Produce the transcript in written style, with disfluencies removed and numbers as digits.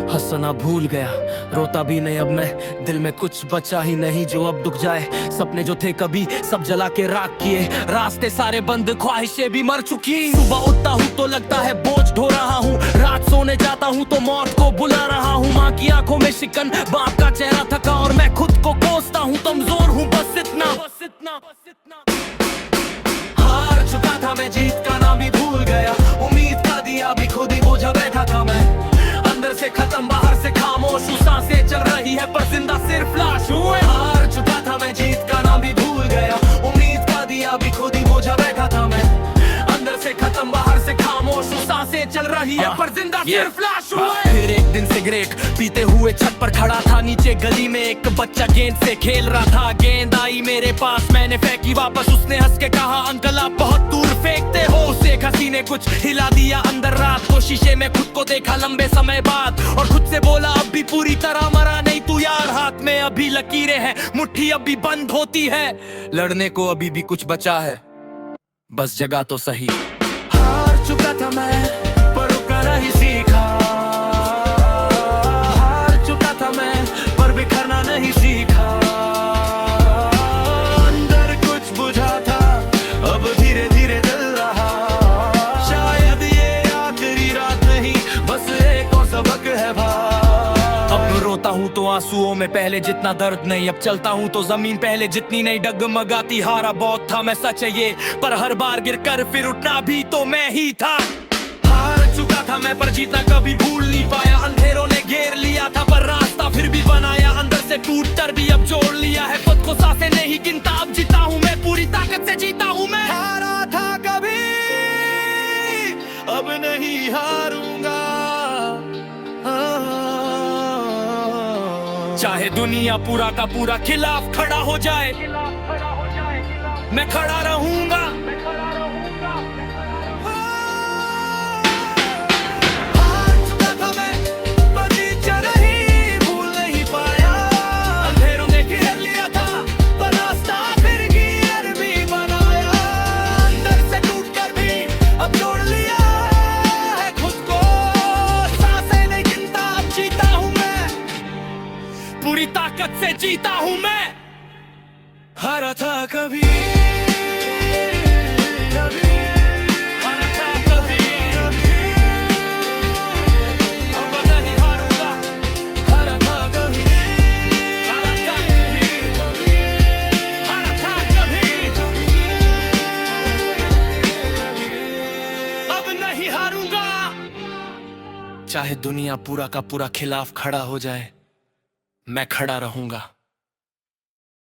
हंसना भूल गया, रोता भी नहीं अब मैं, दिल में कुछ बचा ही नहीं जो अब दुख जाए। सपने जो थे कभी सब जला के राख किए, रास्ते सारे बंद, ख्वाहिशें भी मर चुकी। सुबह उठता हूँ तो लगता है बोझ ढो रहा हूँ, रात सोने जाता हूँ तो मौत को बुला रहा हूँ। माँ की आंखों में शिकन, बाप का चेहरा थका और मैं खुद को कोसता हूँ कमजोर हूँ, बस इतना। हार चुका था मैं, जीत का नाम ही भूल गया, उम्मीद का दिया भी खुद ही बोझा बैठा था मैं। अंदर से खत्म बाहर से खामोश हूँ, सांसें चल रही है पर जिंदा सिर्फ लाश हूँ। हार चुका था मैं, जीत का नाम भी भूल गया, उम्मीद का दिया भी खुद ही बोझा बैठा था मैं। अंदर से खत्म बाहर से खामोश हूँ, सांसें चल रही है पर जिंदा सिर्फ लाश हूँ। फिर एक दिन सिगरेट पीते हुए छत पर खड़ा था, नीचे गली में एक बच्चा गेंद से खेल रहा था। गेंद आई मेरे पास, मैंने फेंकी वापस, उसने हंस के कहा अंकल आप बहुत दूर फेंकते हो। उसे हंसी ने कुछ हिला दिया अंदर, रात को शीशे में खुद को देखा लंबे समय बाद और खुद से बोला अब भी पूरी तरह मरा नहीं तू यार। हाथ में अभी लकीरें हैं, मुट्ठी अभी बंद होती है, लड़ने को अभी भी कुछ बचा है, बस जगह तो सही। हार चुका था मैं पर रुका नहीं सीखा, हार चुका था मैं पर बिखरना नहीं सीखा। अंदर कुछ बुझा था अब धीरे धीरे जल रहा, शायद ये आखिरी रात नहीं बस एक और सबक है भाई। अब रोता हूँ तो आंसुओं में पहले जितना दर्द नहीं, अब चलता हूँ तो जमीन पहले जितनी नहीं डगमगाती। हारा बहुत था मैं सच है ये, पर हर बार गिरकर फिर उठना भी तो मैं ही था। हार चुका था मैं पर जीतना कभी भूल नहीं पाया, अंधेरों ने घेर लिया था पर रास्ता फिर भी बनाया। अंदर से टूट कर भी अब जोड़ लिया है, खुद को सांसें नहीं गिनता, अब जीता हूँ मैं, पूरी ताकत से जीता हूँ मैं। हारा था कभी अब नहीं हारूंगा, चाहे दुनिया पूरा का पूरा खिलाफ खड़ा हो जाए, मैं खड़ा रहूंगा। हार चुका था मैं पर जीत नहीं भूल नहीं पाया, अंधेरों ने घेर लिया था पर रास्ता फिर गिर भी बनाया। अंदर से टूट कर भी अब जोड़ लिया है खुद को, सांसें नहीं गिनता अब जीता हूँ मैं, पूरी ताकत से जीता हूँ मैं। हारा था कभी हारा था कभी, अब नहीं हारूंगा। हारा था कभी, हारा था कभी, हारा था कभी, अब नहीं हारूंगा। चाहे दुनिया पूरा का पूरा खिलाफ खड़ा हो जाए, मैं खड़ा रहूंगा।